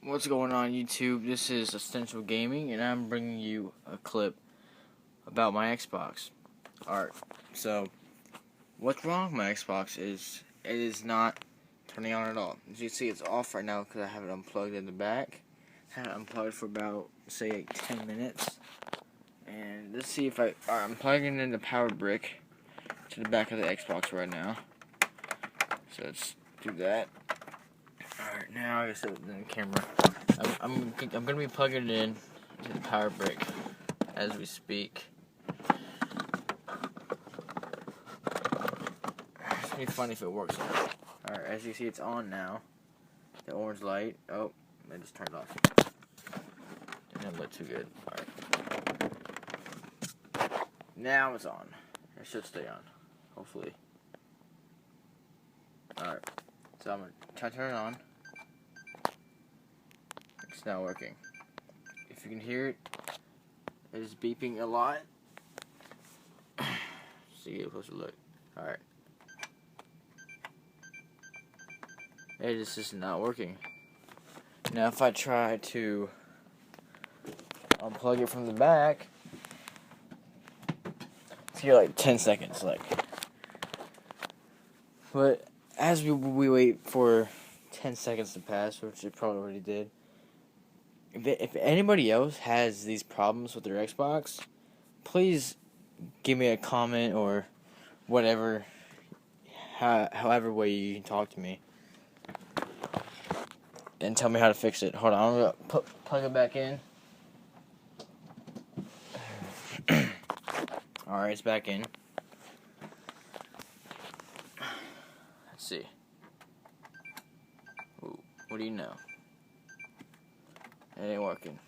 What's going on YouTube? This is Essential Gaming and I'm bringing you a clip about my Xbox. Alright, so what's wrong with my Xbox is it is not turning on at all. As you see, it's off right now because I have it unplugged in the back. I had it unplugged for about, say, like 10 minutes. And let's see if I'm plugging in the power brick to the back of the Xbox right now. So let's do that. Alright, now I guess it in the camera. I'm gonna be plugging it in to the power brick as we speak. It's gonna be funny if it works. Alright, as you see, it's on now. The orange light. Oh, I just turned off. Didn't look too good. Alright. Now it's on. It should stay on. Hopefully. Alright. So I'm gonna try to turn it on. It's not working. If you can hear it, it is beeping a lot. See, get a closer look. Alright. It is just not working. Now if I try to unplug it from the back, it's here like 10 seconds, like. But as we wait for 10 seconds to pass, which it probably already did, if anybody else has these problems with their Xbox, please give me a comment or whatever, however way you can talk to me, and tell me how to fix it. Hold on, I'm gonna plug it back in. Alright, it's back in. Let's see. Ooh, what do you know? It ain't working.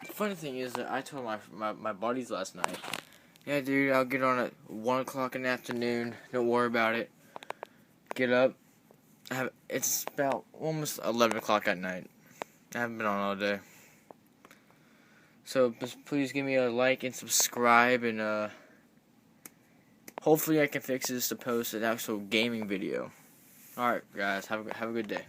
The funny thing is that I told my buddies last night, yeah dude, I'll get on at 1 o'clock in the afternoon, don't worry about it. Get up. It's about almost 11 o'clock at night. I haven't been on all day. So please give me a like and subscribe, and hopefully I can fix this to post an actual gaming video. Alright guys, have a good day.